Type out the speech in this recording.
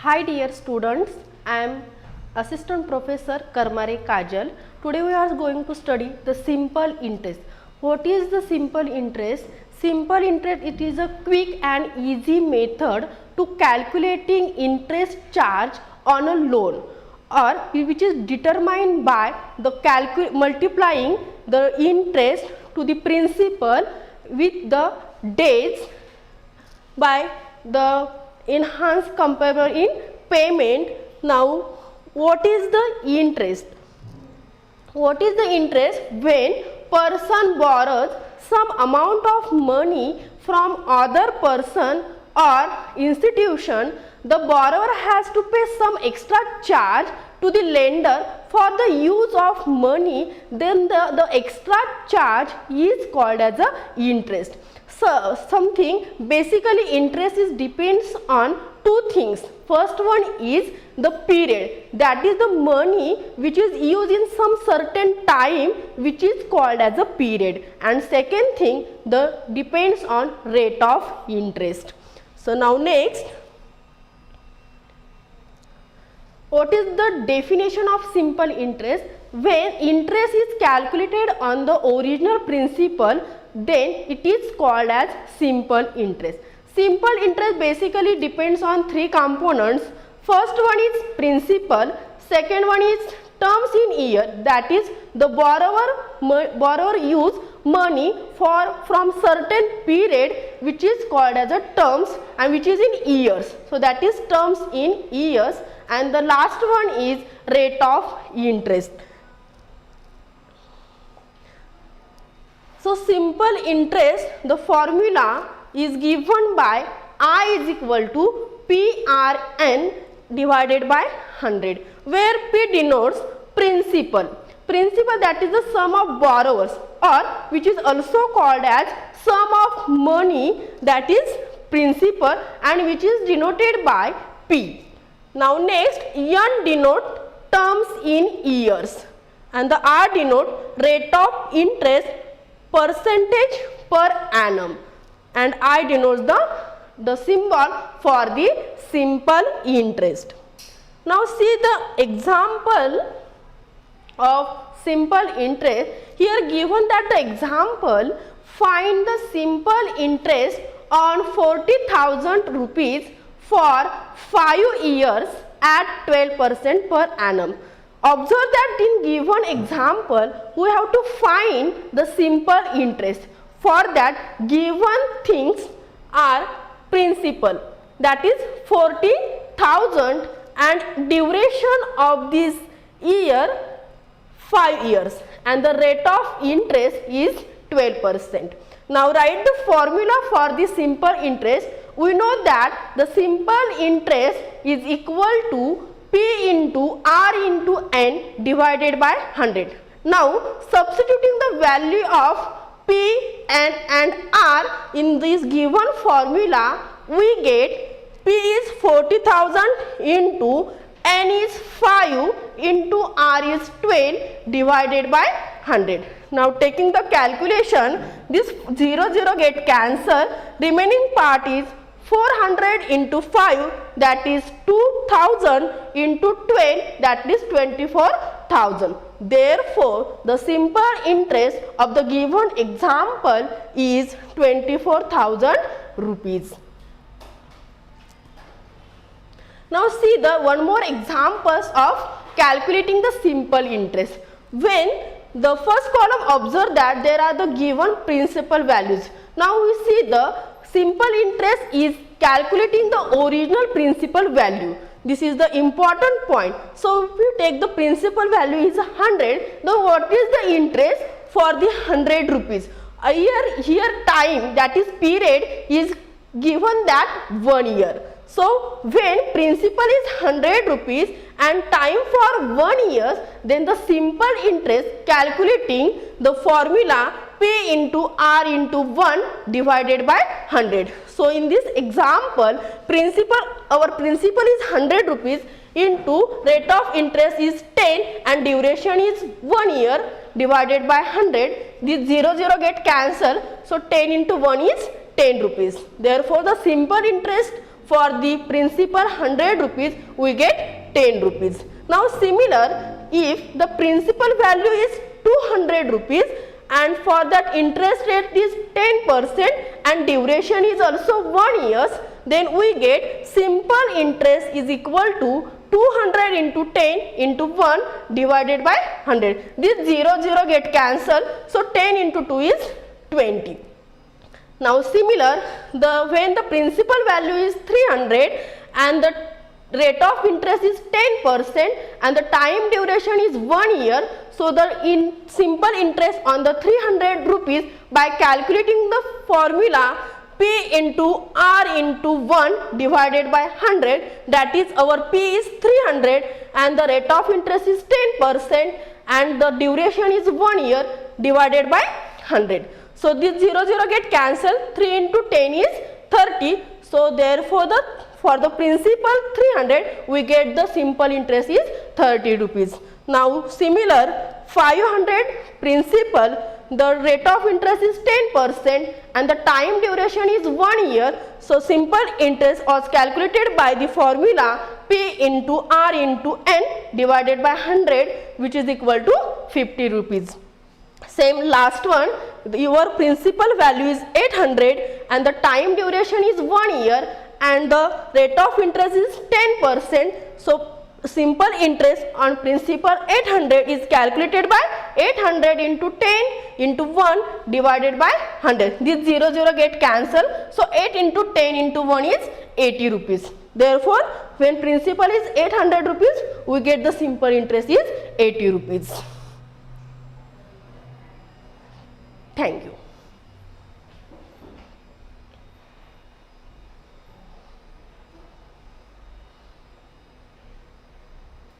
Hi dear students, I am Assistant Professor Karmare Kajal. Today we are going to study the simple interest. What is the simple interest? Simple interest, it is a quick and easy method to calculating interest charge on a loan, or which is determined by the multiplying the interest to the principal with the days by the enhanced comparable in payment. Now, what is the interest? What is the interest? When person borrows some amount of money from other person or institution, the borrower has to pay some extra charge to the lender for the use of money, then the extra charge is called as a interest. So, something basically interest is depends on two things. First one is the period, that is the money which is used in some certain time, which is called as a period, and second thing the depends on rate of interest. So now next, what is the definition of simple interest? When interest is calculated on the original principal, then it is called as simple interest. Simple interest basically depends on three components. First one is principal, second one is terms in year, that is the borrower use money from certain period, which is called as a terms and which is in years. So that is terms in years, and the last one is rate of interest. So simple interest, the formula is given by I is equal to PRN divided by 100, where P denotes principal. Principal, that is the sum of borrowers, or which is also called as sum of money, that is principal, and which is denoted by P. Now next, N denote terms in years, and the R denote rate of interest percentage per annum, and I denotes the symbol for the simple interest. Now see the example of simple interest. Here given that the example, find the simple interest on 40,000 rupees for 5 years at 12% per annum. Observe that in given example, we have to find the simple interest. For that, given things are principal, that is 40,000, and duration of this year 5 years, and the rate of interest is 12%. Now write the formula for the simple interest. We know that the simple interest is equal to P into R into N divided by 100. Now substituting the value of P, N and R in this given formula, we get P is 40,000 into N is 5 into R is 12 divided by 100. Now taking the calculation, this 0 get cancelled, remaining part is 400 into 5, that is 2000 into 12, that is 24,000. Therefore, the simple interest of the given example is 24,000 rupees. Now see the one more examples of calculating the simple interest. When the first column, observe that there are the given principal values. Now we see the simple interest is calculating the original principal value. This is the important point. So if you take the principal value is 100, then what is the interest for the 100 rupees? Here time, that is period, is given that 1 year. So when principal is 100 rupees and time for 1 year, then the simple interest calculating the formula P into R into 1 divided by 100. So in this example, our principal is 100 rupees into rate of interest is 10 and duration is 1 year divided by 100. This 0 get cancelled. So 10 into 1 is 10 rupees. Therefore the simple interest For the principal 100 rupees, we get 10 rupees. Now similar, if the principal value is 200 rupees and for that interest rate is 10% and duration is also 1 year, then we get simple interest is equal to 200 into 10 into 1 divided by 100. This 0 0 get cancelled, so 10 into 2 is 20. Now similar, when the principal value is 300 and the rate of interest is 10% and the time duration is 1 year, so the simple interest on the 300 rupees, by calculating the formula P into R into 1 divided by 100, that is our P is 300 and the rate of interest is 10% and the duration is 1 year, divided by 100. So this 0 0 get cancelled, 3 into 10 is 30. So therefore for the principal 300, we get the simple interest is 30 rupees. Now similar, 500 principal, the rate of interest is 10% and the time duration is 1 year. So simple interest was calculated by the formula P into R into N divided by 100, which is equal to 50 rupees. Same last one, your principal value is 800 and the time duration is 1 year and the rate of interest is 10%. So simple interest on principal 800 is calculated by 800 into 10 into 1 divided by 100. This 0 0 get cancelled. So 8 into 10 into 1 is 80 rupees. Therefore, when principal is 800 rupees, we get the simple interest is 80 rupees. Thank you.